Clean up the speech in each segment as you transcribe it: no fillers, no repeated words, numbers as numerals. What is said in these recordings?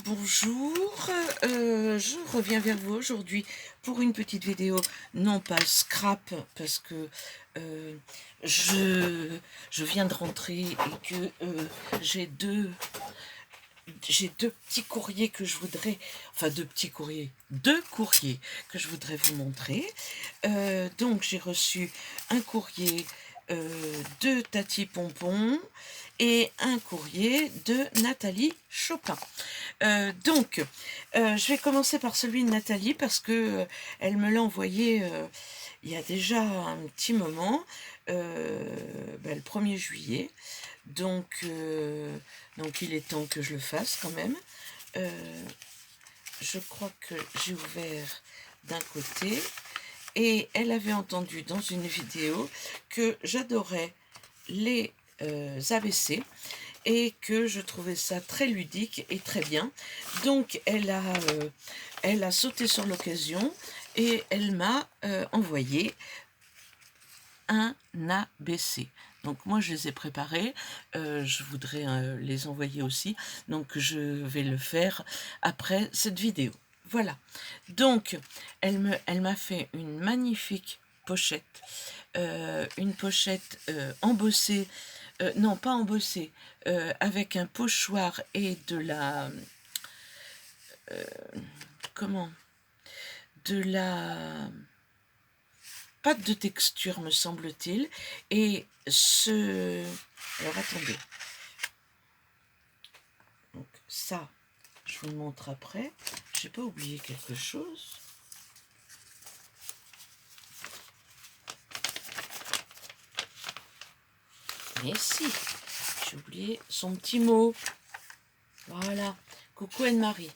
Bonjour, je reviens vers vous aujourd'hui pour une petite vidéo, non pas scrap, parce que euh, je, je viens de rentrer et que j'ai deux petits courriers que je voudrais, enfin deux courriers que je voudrais vous montrer. Donc j'ai reçu un courrier de Tati Pompon et un courrier de Nathalie Chopin. Je vais commencer par celui de Nathalie parce que elle me l'a envoyé il y a déjà un petit moment, le 1er juillet. Donc il est temps que je le fasse quand même. Je crois que j'ai ouvert d'un côté et elle avait entendu dans une vidéo que j'adorais les ABC et que je trouvais ça très ludique et très bien. Donc elle a sauté sur l'occasion et elle m'a envoyé un ABC. Donc moi je les ai préparés, je voudrais les envoyer aussi, donc je vais le faire après cette vidéo. Voilà, donc elle m'a fait une magnifique pochette, une pochette embossée, non pas embossée, avec un pochoir et de la... comment de la pâte de texture, me semble-t-il. Et alors attendez. Donc ça, je vous le montre après. J'ai pas oublié quelque chose. Mais si, j'ai oublié son petit mot. Voilà. Coucou Anne-Marie.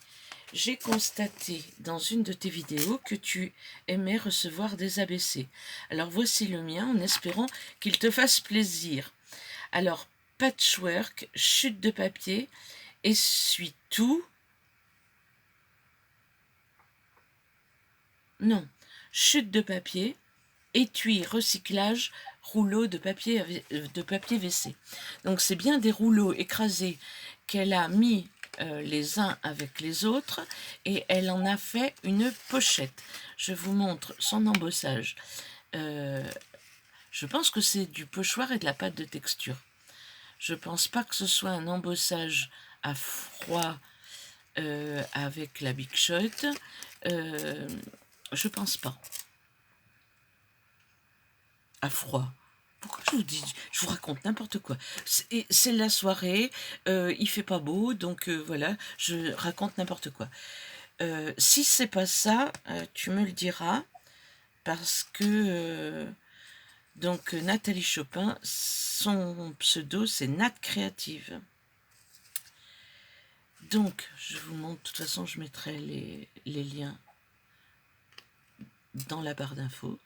J'ai constaté dans une de tes vidéos que tu aimais recevoir des ABC. Alors voici le mien en espérant qu'il te fasse plaisir. Alors, patchwork, chute de papier, essuie-tout. Non, chute de papier, étui, recyclage, rouleau de papier WC. Donc c'est bien des rouleaux écrasés qu'elle a mis les uns avec les autres et elle en a fait une pochette. Je vous montre son embossage. Je pense que c'est du pochoir et de la pâte de texture. Je pense pas que ce soit un embossage à froid avec la Big Shot. Je pense pas. À froid. Pourquoi je vous dis, je vous raconte n'importe quoi. C'est la soirée, il fait pas beau, donc voilà, je raconte n'importe quoi. Si c'est pas ça, tu me le diras, parce que donc Nathalie Chopin, son pseudo c'est Nat Créative. Donc je vous montre, de toute façon je mettrai les liens dans la barre d'infos.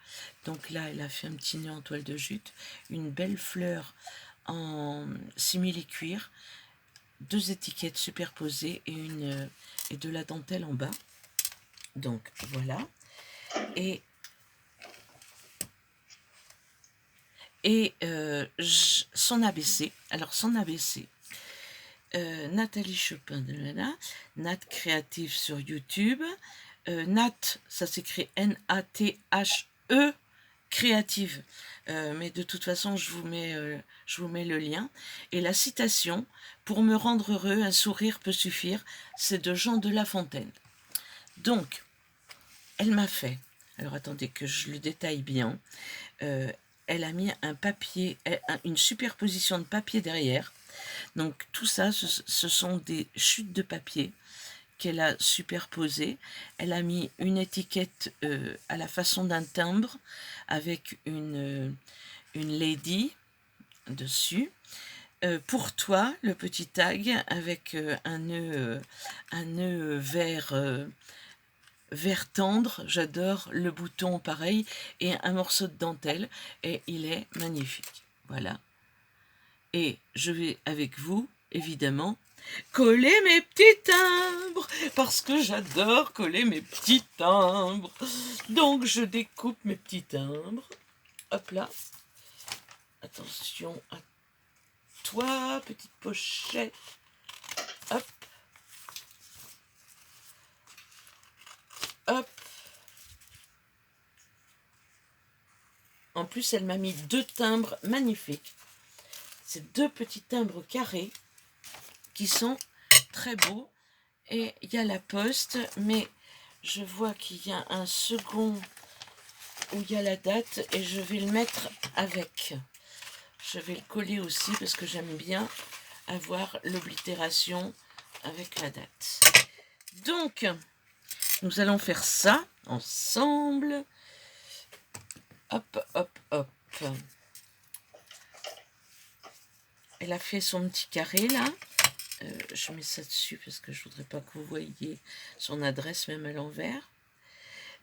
Donc là, elle a fait un petit nœud en toile de jute, une belle fleur en simili-cuir, deux étiquettes superposées et de la dentelle en bas. Donc voilà. Son ABC. Alors son ABC. Nathalie Chopin de Lana, Nat Créative sur YouTube. Nat, ça s'écrit N-A-T-H-E, créative. Mais de toute façon, je vous mets le lien. Et la citation, pour me rendre heureux, un sourire peut suffire, c'est de Jean de La Fontaine. Donc, elle m'a fait, alors attendez que je le détaille bien, elle a mis un papier, une superposition de papier derrière. Donc tout ça, ce sont des chutes de papier qu'elle a superposées. Elle a mis une étiquette à la façon d'un timbre avec une lady dessus. Pour toi, le petit tag avec un nœud vert tendre, j'adore le bouton pareil, et un morceau de dentelle, et il est magnifique. Voilà. Et je vais avec vous, évidemment, coller mes petits timbres, parce que j'adore coller mes petits timbres. Donc je découpe mes petits timbres. Hop là. Attention à toi, petite pochette. Hop. En plus, elle m'a mis 2 timbres magnifiques. C'est 2 petits timbres carrés qui sont très beaux. Et il y a la poste, mais je vois qu'il y a un second où il y a la date et je vais le mettre avec. Je vais le coller aussi parce que j'aime bien avoir l'oblitération avec la date. Donc, nous allons faire ça ensemble. Hop, hop, hop. Elle a fait son petit carré là. Je mets ça dessus parce que je voudrais pas que vous voyiez son adresse même à l'envers.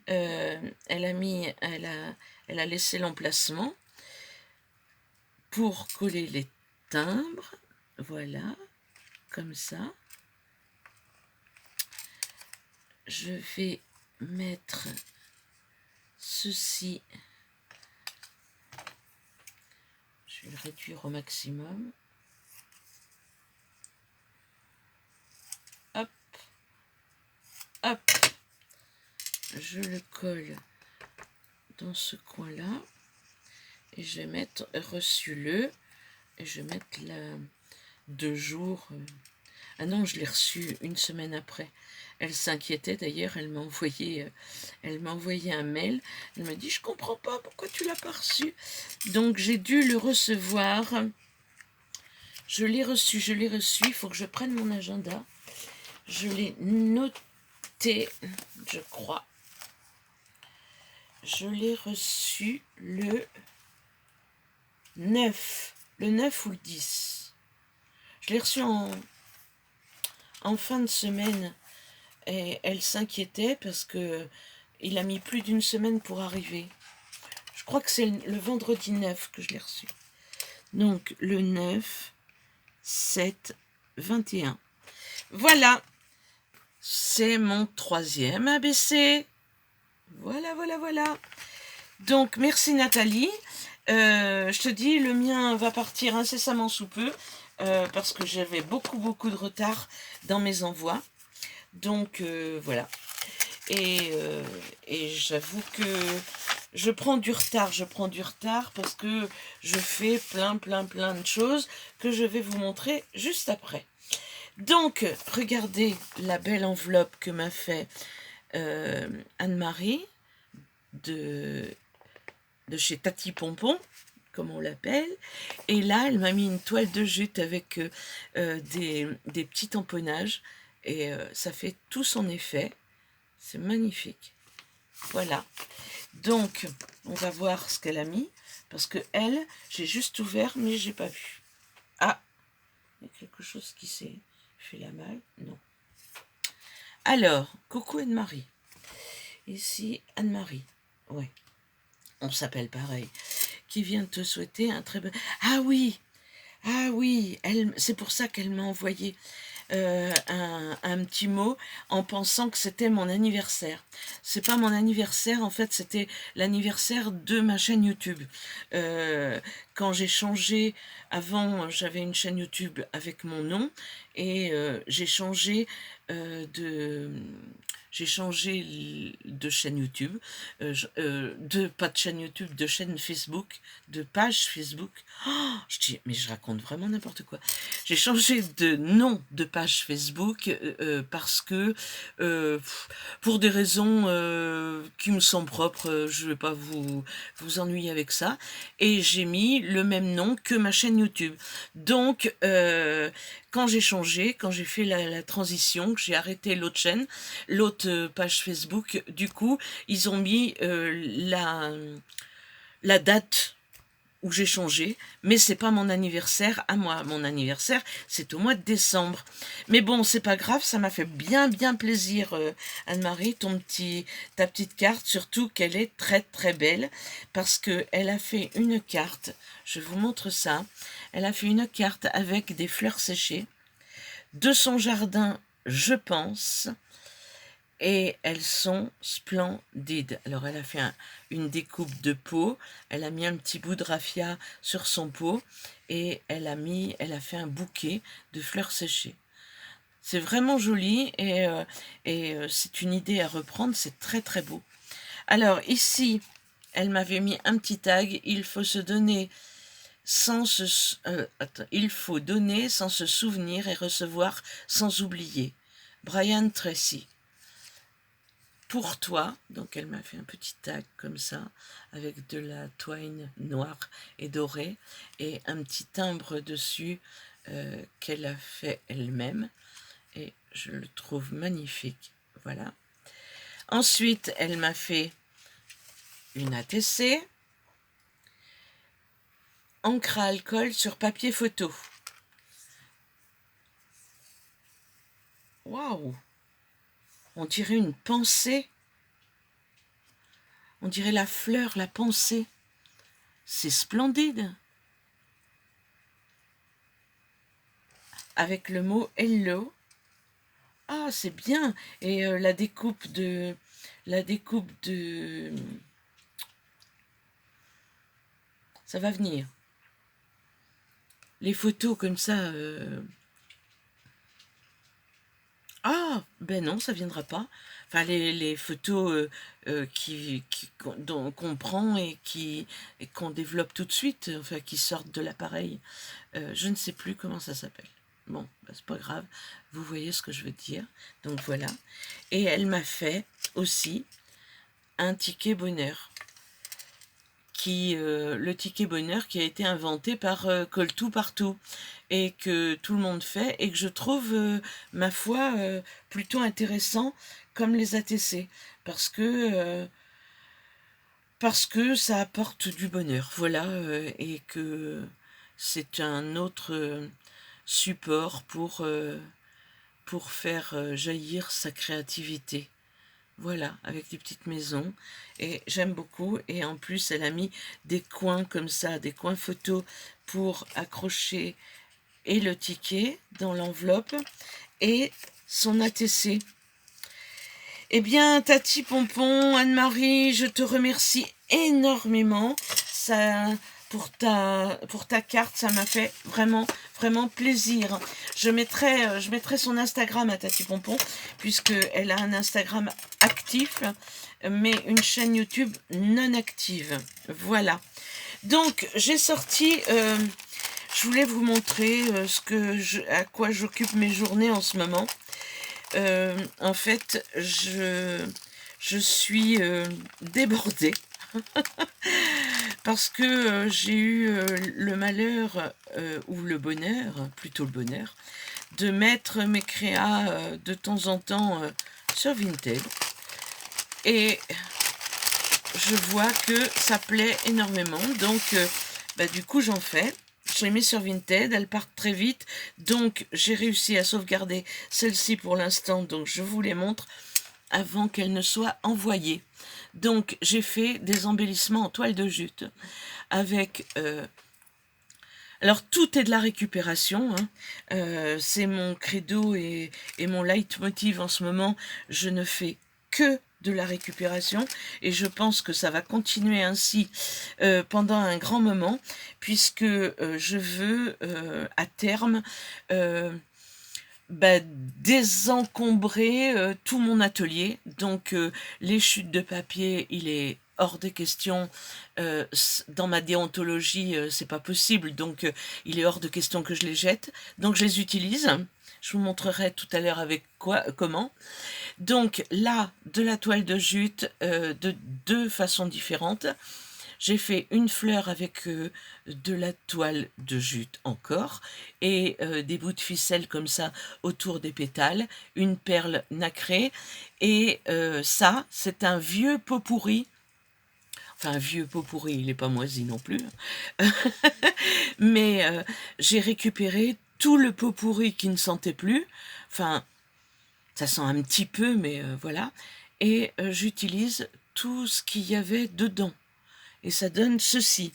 Elle a laissé l'emplacement pour coller les timbres. Voilà, comme ça. Je vais mettre ceci. Je vais le réduire au maximum. Hop, hop. Je le colle dans ce coin-là. Et je vais mettre reçu-le. Et je vais mettre là 2 jours. Ah non, je l'ai reçu 1 semaine après. Elle s'inquiétait d'ailleurs, elle m'a envoyé un mail. Elle m'a dit, je comprends pas pourquoi tu l'as pas reçu. Donc j'ai dû le recevoir. Je l'ai reçu. Il faut que je prenne mon agenda. Je l'ai noté, je crois. Je l'ai reçu le 9. Le 9 ou le 10. Je l'ai reçu en fin de semaine. Et elle s'inquiétait parce que il a mis plus d'1 semaine pour arriver. Je crois que c'est le vendredi 9 que je l'ai reçu. Donc le 9, 7, 21. Voilà. C'est mon 3e ABC. Voilà, voilà, voilà. Donc merci Nathalie. Je te dis, le mien va partir incessamment sous peu. Parce que j'avais beaucoup de retard dans mes envois. Donc voilà. Et j'avoue que je prends du retard parce que je fais plein de choses que je vais vous montrer juste après. Donc, regardez la belle enveloppe que m'a fait Anne-Marie de chez Tati Pompon, comme on l'appelle. Et là, elle m'a mis une toile de jute avec des petits tamponnages. Et ça fait tout son effet. C'est magnifique. Voilà. Donc, on va voir ce qu'elle a mis. Parce que elle, j'ai juste ouvert, mais j'ai pas vu. Ah, il y a quelque chose qui s'est fait la malle. Non. Alors, coucou Anne-Marie. Ici, Anne-Marie. Ouais. On s'appelle pareil. Qui vient de te souhaiter un très bon... Ah oui, c'est pour ça qu'elle m'a envoyé un petit mot en pensant que c'était mon anniversaire. C'est pas mon anniversaire, en fait, c'était l'anniversaire de ma chaîne YouTube. Quand j'ai changé, avant j'avais une chaîne YouTube avec mon nom et j'ai changé de chaîne YouTube, pas de chaîne YouTube, de chaîne Facebook, de page Facebook. Oh, mais je raconte vraiment n'importe quoi. J'ai changé de nom de page Facebook parce que, pour des raisons qui me sont propres, je ne vais pas vous ennuyer avec ça, et j'ai mis le même nom que ma chaîne YouTube. Donc, quand j'ai changé, quand j'ai fait la transition, que j'ai arrêté l'autre page Facebook, du coup, ils ont mis la date où j'ai changé, mais c'est pas mon anniversaire à moi. Mon anniversaire, c'est au mois de décembre. Mais bon, c'est pas grave, ça m'a fait bien plaisir, Anne-Marie, ta petite carte, surtout qu'elle est très belle, parce que elle a fait une carte, je vous montre ça, elle a fait une carte avec des fleurs séchées, de son jardin, je pense, et elles sont splendides. Alors elle a fait une découpe de pot, elle a mis un petit bout de raffia sur son pot et elle a fait un bouquet de fleurs séchées. C'est vraiment joli et c'est une idée à reprendre, c'est très beau. Alors ici, elle m'avait mis un petit tag, il faut se donner il faut donner sans se souvenir et recevoir sans oublier. Brian Tracy. Pour toi, donc elle m'a fait un petit tag comme ça, avec de la twine noire et dorée, et un petit timbre dessus qu'elle a fait elle-même, et je le trouve magnifique, voilà. Ensuite, elle m'a fait une ATC, encre à alcool sur papier photo. Waouh! On dirait une pensée. On dirait la fleur, la pensée. C'est splendide. Avec le mot hello. Ah, c'est bien. Et la découpe de... Ça va venir. Les photos comme ça... Ah, ben non, ça viendra pas. Enfin, les photos qu'on prend et qu'on développe tout de suite, enfin, qui sortent de l'appareil. Je ne sais plus comment ça s'appelle. Bon, ben, c'est pas grave. Vous voyez ce que je veux dire. Donc voilà. Et elle m'a fait aussi un ticket bonheur. Le ticket bonheur qui a été inventé par Coltou Partout et que tout le monde fait et que je trouve, ma foi, plutôt intéressant comme les ATC parce que ça apporte du bonheur, voilà, et que c'est un autre support pour faire jaillir sa créativité. Voilà, avec des petites maisons. Et j'aime beaucoup. Et en plus, elle a mis des coins comme ça, des coins photos pour accrocher et le ticket dans l'enveloppe et son ATC. Eh bien, Tati Pompon, Anne-Marie, je te remercie énormément. Ça, pour ta carte, ça m'a fait vraiment, vraiment plaisir. Je mettrai son Instagram à Tati Pompon, puisqu'elle a un Instagram actif, mais une chaîne YouTube non active. Voilà. Donc, j'ai sorti... je voulais vous montrer à quoi j'occupe mes journées en ce moment. En fait, je suis débordée parce que j'ai eu le malheur, ou le bonheur, plutôt le bonheur, de mettre mes créas de temps en temps sur Vinted. Et je vois que ça plaît énormément, donc du coup j'en fais. Je les mets sur Vinted, elles partent très vite, donc j'ai réussi à sauvegarder celle-ci pour l'instant, donc je vous les montre avant qu'elles ne soient envoyées. Donc j'ai fait des embellissements en toile de jute avec... alors tout est de la récupération, hein. C'est mon credo et mon leitmotiv en ce moment. Je ne fais que de la récupération et je pense que ça va continuer ainsi pendant un grand moment, puisque je veux à terme désencombrer tout mon atelier. Donc les chutes de papier, il est hors de question, dans ma déontologie, c'est pas possible, donc il est hors de question que je les jette, donc je les utilise. Je vous montrerai tout à l'heure avec comment. Donc là, de la toile de jute de deux façons différentes. J'ai fait une fleur avec de la toile de jute encore et des bouts de ficelle comme ça autour des pétales, une perle nacrée et ça, c'est un vieux pot pourri. Enfin, un vieux pot pourri, il n'est pas moisi non plus. Mais j'ai récupéré tout le pot pourri qui ne sentait plus. Enfin, ça sent un petit peu, mais voilà. Et j'utilise tout ce qu'il y avait dedans. Et ça donne ceci.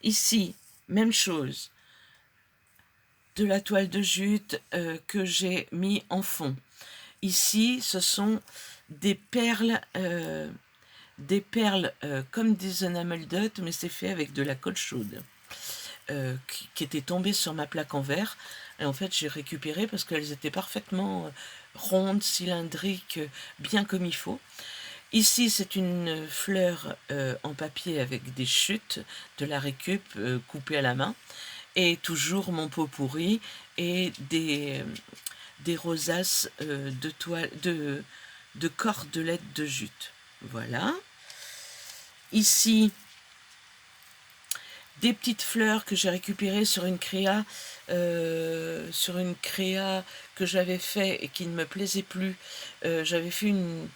Ici, même chose. De la toile de jute que j'ai mis en fond. Ici, ce sont des perles comme des enamel dot, mais c'est fait avec de la colle chaude qui était tombée sur ma plaque en verre. Et en fait, j'ai récupéré parce qu'elles étaient parfaitement rondes, cylindriques, bien comme il faut. Ici, c'est une fleur en papier avec des chutes, de la récup coupée à la main, et toujours mon pot pourri et des rosaces de cordelettes de jute. Voilà. Ici, des petites fleurs que j'ai récupérées sur une créa que j'avais fait et qui ne me plaisait plus. J'avais fait une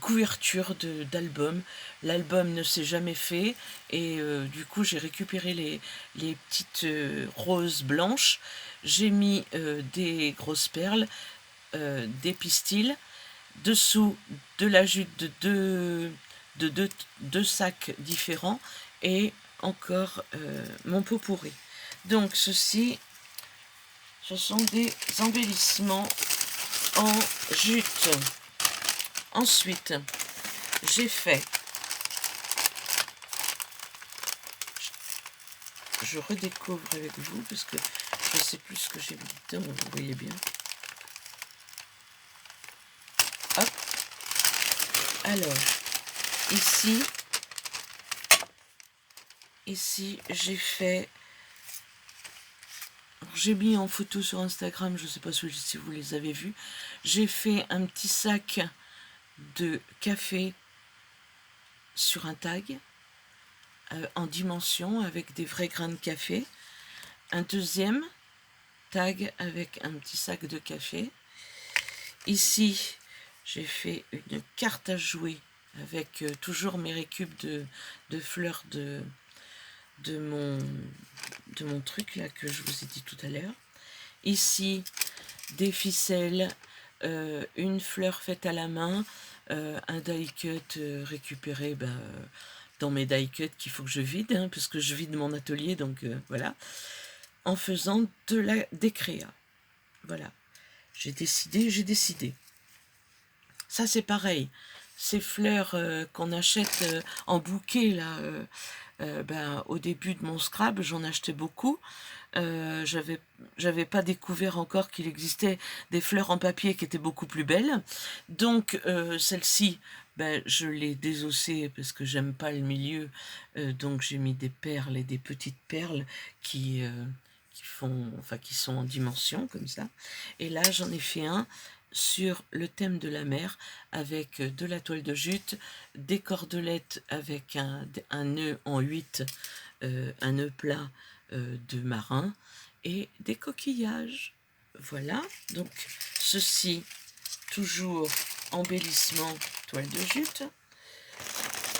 couverture d'album. L'album ne s'est jamais fait et du coup j'ai récupéré les petites roses blanches. J'ai mis des grosses perles, des pistils, dessous de la jute de deux sacs différents et encore mon pot pourri. Donc ceci, ce sont des embellissements en jute. Ensuite, j'ai fait, je redécouvre avec vous parce que je ne sais plus ce que j'ai mis dedans, vous voyez bien. Hop. Alors, ici j'ai fait, j'ai mis en photo sur Instagram, je ne sais pas si vous les avez vus, j'ai fait un petit sac de café sur un tag en dimension avec des vrais grains de café, un deuxième tag avec un petit sac de café. Ici j'ai fait une carte à jouer avec toujours mes récup de fleurs de mon truc là que je vous ai dit tout à l'heure. Ici des ficelles, une fleur faite à la main, un die cut récupéré dans mes die cut qu'il faut que je vide, hein, parce que je vide mon atelier, donc voilà, en faisant des créas. Voilà, j'ai décidé. Ça c'est pareil, ces fleurs qu'on achète en bouquet là, au début de mon Scrabble, j'en achetais beaucoup. J'avais pas découvert encore qu'il existait des fleurs en papier qui étaient beaucoup plus belles. Donc celle-ci, je l'ai désossée parce que j'aime pas le milieu. Donc j'ai mis des perles et des petites perles qui sont en dimension comme ça. Et là j'en ai fait un sur le thème de la mer avec de la toile de jute, des cordelettes avec un nœud en 8, un nœud plat de marin et des coquillages. Voilà, donc ceci toujours embellissement toile de jute.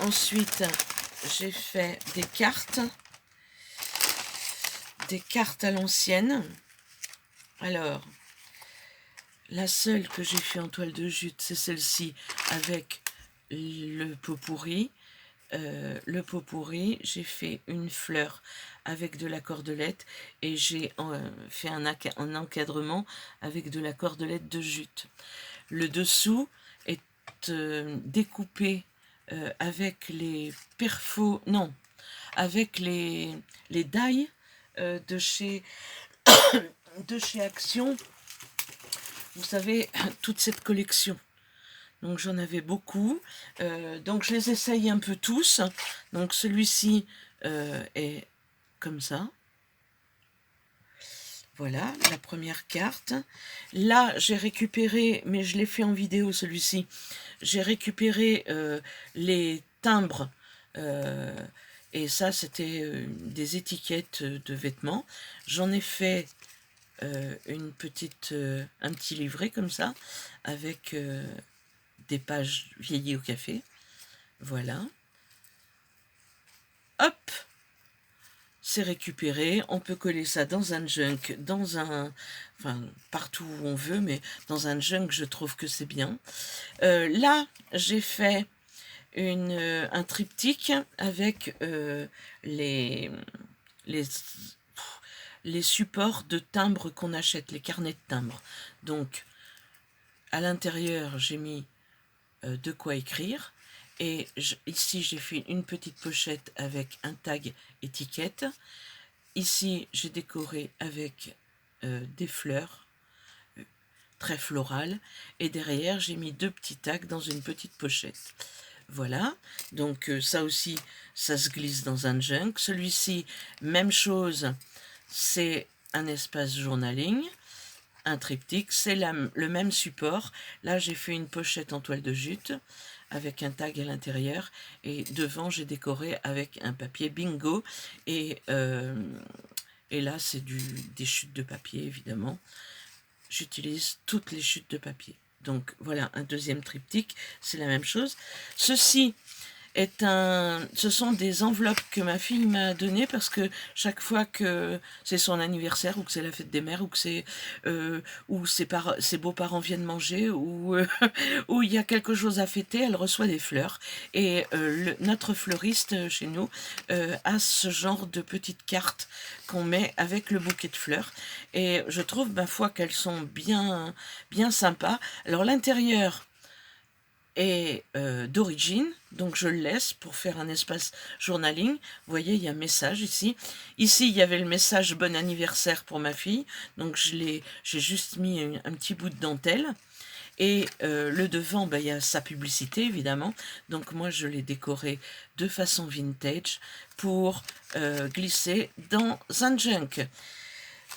Ensuite j'ai fait des cartes à l'ancienne. Alors la seule que j'ai fait en toile de jute, c'est celle-ci avec le pot pourri. Le pot pourri, j'ai fait une fleur avec de la cordelette et j'ai fait un encadrement avec de la cordelette de jute. Le dessous est découpé avec les perfos, non, avec les die de chez Action. Vous savez, toute cette collection. Donc j'en avais beaucoup. Donc je les essaye un peu tous. Donc celui-ci est comme ça. Voilà, la première carte. Là, j'ai récupéré, mais je l'ai fait en vidéo celui-ci, j'ai récupéré les timbres. Et ça, c'était des étiquettes de vêtements. J'en ai fait un petit livret comme ça, avec des pages vieillies au café. Voilà. Hop, c'est récupéré. On peut coller ça dans un junk, enfin partout où on veut, mais dans un junk, je trouve que c'est bien. Là, j'ai fait un triptyque avec les supports de timbres qu'on achète, les carnets de timbres. Donc, à l'intérieur, j'ai mis de quoi écrire. Et ici, j'ai fait une petite pochette avec un tag étiquette. Ici, j'ai décoré avec des fleurs très floral. Et derrière, j'ai mis 2 petits tags dans une petite pochette. Voilà, donc ça aussi, ça se glisse dans un junk. Celui-ci, même chose, c'est un espace journaling, un triptyque, c'est le même support. Là, j'ai fait une pochette en toile de jute avec un tag à l'intérieur et devant, j'ai décoré avec un papier bingo et là, c'est des chutes de papier, évidemment. J'utilise toutes les chutes de papier. Donc voilà, un deuxième triptyque, c'est la même chose. Ceci ce sont des enveloppes que ma fille m'a données parce que chaque fois que c'est son anniversaire ou que c'est la fête des mères ou que ses beaux-parents viennent manger ou où il y a quelque chose à fêter, elle reçoit des fleurs. Et notre fleuriste chez nous a ce genre de petites cartes qu'on met avec le bouquet de fleurs. Et je trouve, ma foi, qu'elles sont bien, bien sympas. Alors l'intérieur est d'origine, donc je le laisse pour faire un espace journaling. Vous voyez, il y a un message ici. Ici, il y avait le message bon anniversaire pour ma fille, donc j'ai juste mis un petit bout de dentelle. Et le devant, il y a sa publicité, évidemment. Donc moi, je l'ai décoré de façon vintage pour glisser dans un junk.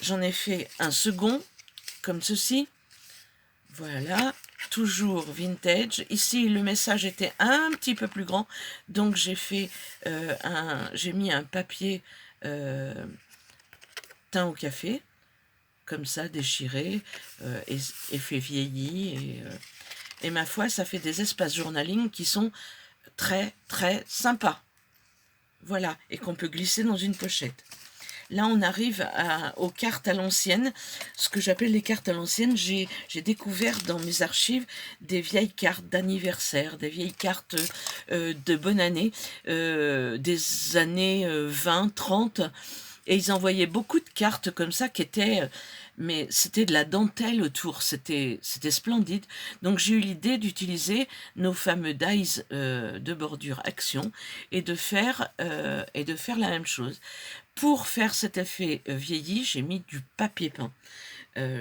J'en ai fait un second, comme ceci. Voilà, toujours vintage. Ici, le message était un petit peu plus grand, donc j'ai mis un papier teint au café, comme ça, déchiré, et fait vieilli. Et ma foi, ça fait des espaces journaling qui sont très, très sympas. Voilà, et qu'on peut glisser dans une pochette. Là, on arrive aux cartes à l'ancienne, ce que j'appelle les cartes à l'ancienne. J'ai découvert dans mes archives des vieilles cartes d'anniversaire, des vieilles cartes de bonne année, des années 20, 30. Et ils envoyaient beaucoup de cartes comme ça qui étaient... mais c'était de la dentelle autour, c'était splendide. Donc j'ai eu l'idée d'utiliser nos fameux dies de bordure Action et de faire la même chose. Pour faire cet effet vieilli, j'ai mis du papier peint.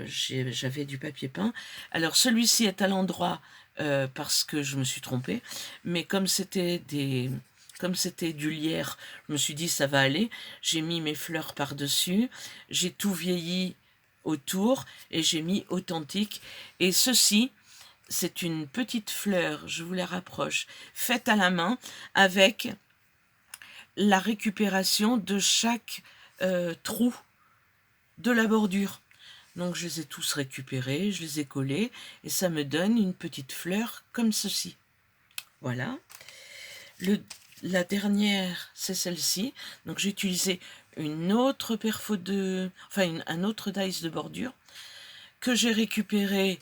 J'avais du papier peint. Alors celui-ci est à l'endroit parce que je me suis trompée, mais comme c'était du lierre, je me suis dit ça va aller. J'ai mis mes fleurs par-dessus, j'ai tout vieilli autour et j'ai mis authentique. Et ceci, c'est une petite fleur, je vous la rapproche, faite à la main avec la récupération de chaque trou de la bordure. Donc je les ai tous récupérés, je les ai collés et ça me donne une petite fleur comme ceci. Voilà. La dernière, c'est celle-ci. Donc j'ai utilisé une autre un autre dies de bordure que j'ai récupéré.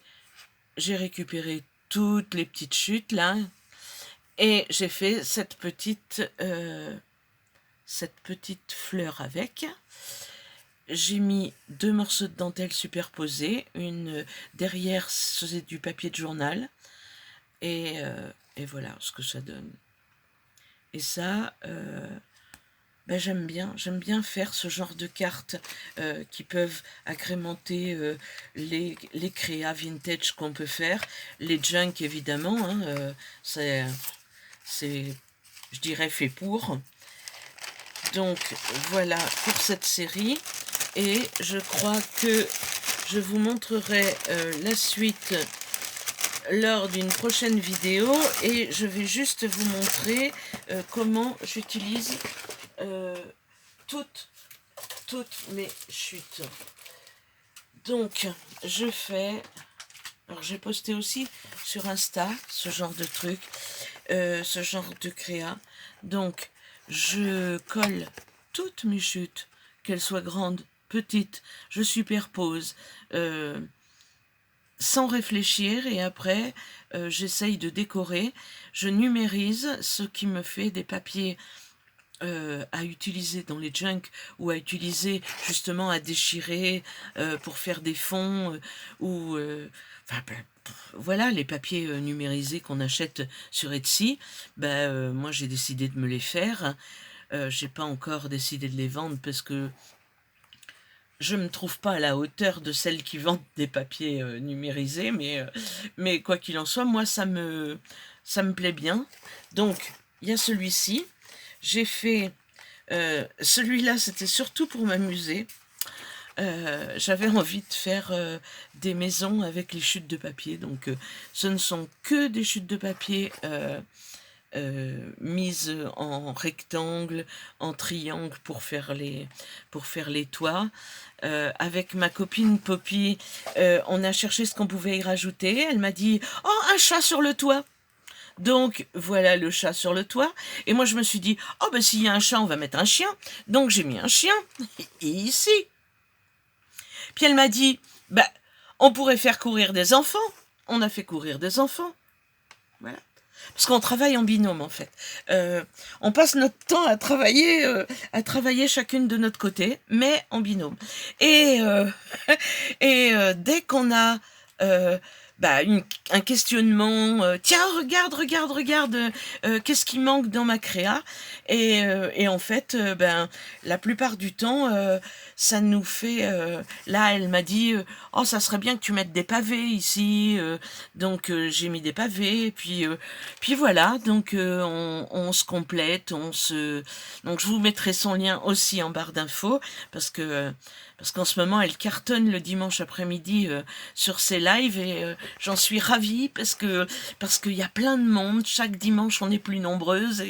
J'ai récupéré toutes les petites chutes là et j'ai fait cette petite fleur avec. J'ai mis 2 morceaux de dentelle superposés, une derrière c'est du papier de journal et voilà ce que ça donne. Et ça, j'aime bien faire ce genre de cartes qui peuvent agrémenter les créas vintage qu'on peut faire, les junk évidemment, hein, c'est je dirais fait pour. Donc voilà pour cette série et je crois que je vous montrerai la suite lors d'une prochaine vidéo et je vais juste vous montrer comment j'utilise toutes mes chutes. Donc alors j'ai posté aussi sur Insta ce genre de truc, ce genre de créa. Donc je colle toutes mes chutes, qu'elles soient grandes, petites, je superpose sans réfléchir et après j'essaye de décorer. Je numérise, ce qui me fait des papiers à utiliser dans les junk ou à utiliser justement à déchirer pour faire des fonds voilà, les papiers numérisés qu'on achète sur Etsy. Moi j'ai décidé de me les faire. J'ai pas encore décidé de les vendre parce que je me trouve pas à la hauteur de celles qui vendent des papiers numérisés, mais quoi qu'il en soit, moi, ça me plaît bien. Donc, il y a celui-ci. J'ai fait... celui-là, c'était surtout pour m'amuser. J'avais envie de faire des maisons avec les chutes de papier. Donc, ce ne sont que des chutes de papier mises en rectangle, en triangle pour faire les toits. Avec ma copine Poppy, on a cherché ce qu'on pouvait y rajouter. Elle m'a dit « Oh, un chat sur le toit !» Donc, voilà le chat sur le toit. Et moi, je me suis dit « Oh, ben s'il y a un chat, on va mettre un chien. » Donc, j'ai mis un chien. Et ici. Puis elle m'a dit « Bah, on pourrait faire courir des enfants. » On a fait courir des enfants. Voilà. Parce qu'on travaille en binôme, en fait. On passe notre temps à travailler chacune de notre côté, mais en binôme. Et, dès qu'on a un questionnement, tiens, regarde, qu'est-ce qui manque dans ma créa, et en fait, la plupart du temps, ça nous fait... là, elle m'a dit, oh, ça serait bien que tu mettes des pavés ici, donc j'ai mis des pavés, puis voilà, donc on se complète, donc je vous mettrai son lien aussi en barre d'infos, parce qu'en ce moment, elle cartonne le dimanche après-midi sur ses lives, et j'en suis ravie parce qu'il y a plein de monde. Chaque dimanche, on est plus nombreuses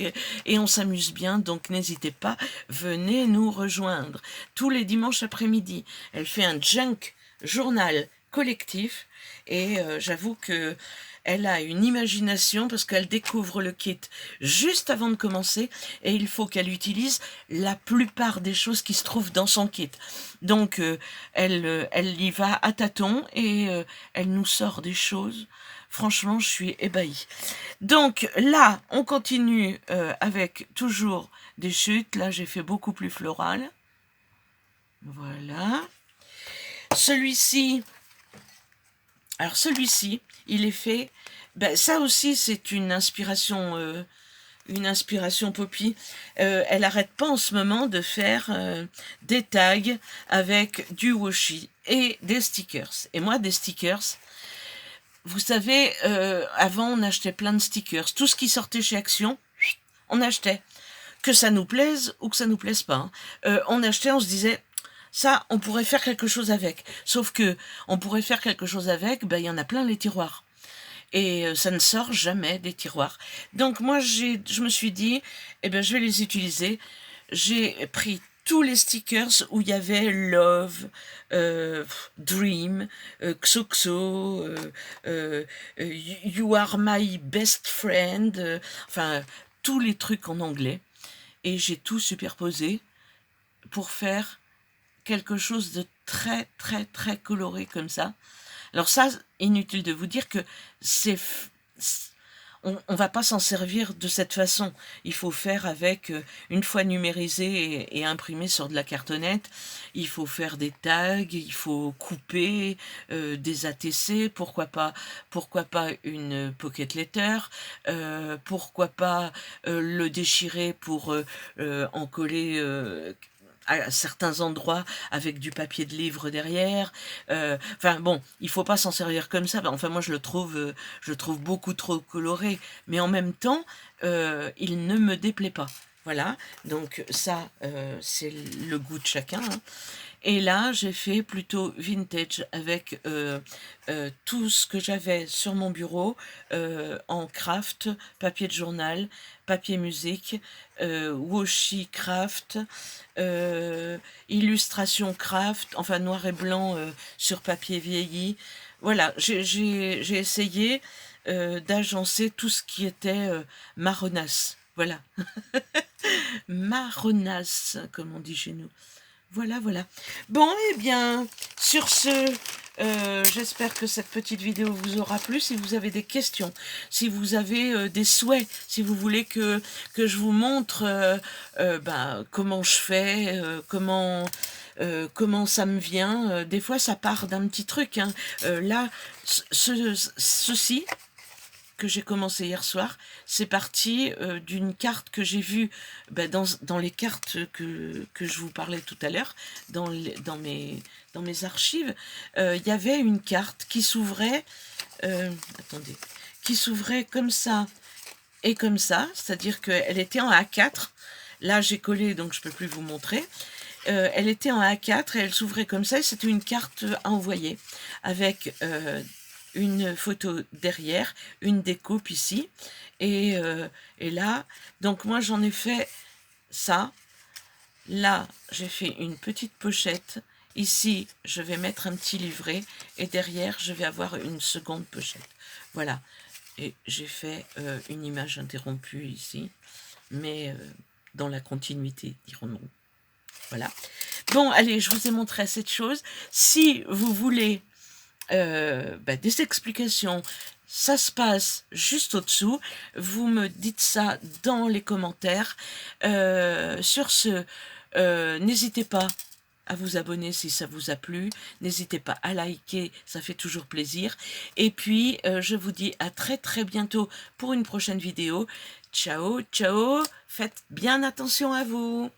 et on s'amuse bien. Donc, n'hésitez pas, venez nous rejoindre. Tous les dimanches après-midi, elle fait un junk journal collectif et j'avoue que elle a une imagination parce qu'elle découvre le kit juste avant de commencer et il faut qu'elle utilise la plupart des choses qui se trouvent dans son kit. Donc, elle y va à tâtons et elle nous sort des choses. Franchement, je suis ébahie. Donc là, on continue avec toujours des chutes. Là, j'ai fait beaucoup plus floral. Voilà. Celui-ci, il est fait... ça aussi, c'est une inspiration Poppy. Elle n'arrête pas en ce moment de faire des tags avec du washi et des stickers. Et moi, des stickers, vous savez, avant, on achetait plein de stickers. Tout ce qui sortait chez Action, on achetait. Que ça nous plaise ou que ça nous plaise pas. On achetait, on se disait... Ça, on pourrait faire quelque chose avec. Sauf que on pourrait faire quelque chose avec, il y en a plein les tiroirs. Et ça ne sort jamais des tiroirs. Donc moi, je me suis dit, je vais les utiliser. J'ai pris tous les stickers où il y avait Love, Dream, Xoxo, You Are My Best Friend, enfin, tous les trucs en anglais. Et j'ai tout superposé pour faire quelque chose de très, très, très coloré comme ça. Alors ça, inutile de vous dire que on va pas s'en servir de cette façon. Il faut faire avec, une fois numérisé et imprimé sur de la cartonnette, il faut faire des tags, il faut couper des ATC, pourquoi pas une pocket letter, pourquoi pas le déchirer pour en coller à certains endroits avec du papier de livre derrière. Enfin bon, il faut pas s'en servir comme ça. Enfin moi je le trouve beaucoup trop coloré, mais en même temps il ne me déplaît pas. Voilà, donc ça c'est le goût de chacun. Hein. Et là, j'ai fait plutôt vintage avec tout ce que j'avais sur mon bureau en craft, papier de journal, papier musique, washi craft, illustration craft, enfin noir et blanc sur papier vieilli. Voilà, j'ai essayé d'agencer tout ce qui était marronasse. Voilà. Marronasse, comme on dit chez nous. Voilà. Bon, sur ce, j'espère que cette petite vidéo vous aura plu. Si vous avez des questions, si vous avez des souhaits, si vous voulez que je vous montre comment je fais, comment ça me vient. Des fois, ça part d'un petit truc. Hein. Là, ceci, que j'ai commencé hier soir, c'est parti d'une carte que j'ai vue dans les cartes que je vous parlais tout à l'heure, dans mes archives. Il y avait une carte qui s'ouvrait, attendez, qui s'ouvrait comme ça et comme ça, c'est-à-dire qu'elle était en A4. Là, j'ai collé, donc je ne peux plus vous montrer. Elle était en A4 et elle s'ouvrait comme ça, et c'était une carte à envoyer avec une photo derrière, une découpe ici, et là, donc moi j'en ai fait ça. Là, j'ai fait une petite pochette. Ici, je vais mettre un petit livret, et derrière, je vais avoir une seconde pochette. Voilà. Et j'ai fait une image interrompue ici, mais dans la continuité, dirons-nous. Voilà. Bon, allez, je vous ai montré assez de choses. Si vous voulez des explications, ça se passe juste au-dessous. Vous me dites ça dans les commentaires. Sur ce, n'hésitez pas à vous abonner si ça vous a plu. N'hésitez pas à liker, ça fait toujours plaisir. Et puis, je vous dis à très très bientôt pour une prochaine vidéo. Ciao, ciao. Faites bien attention à vous.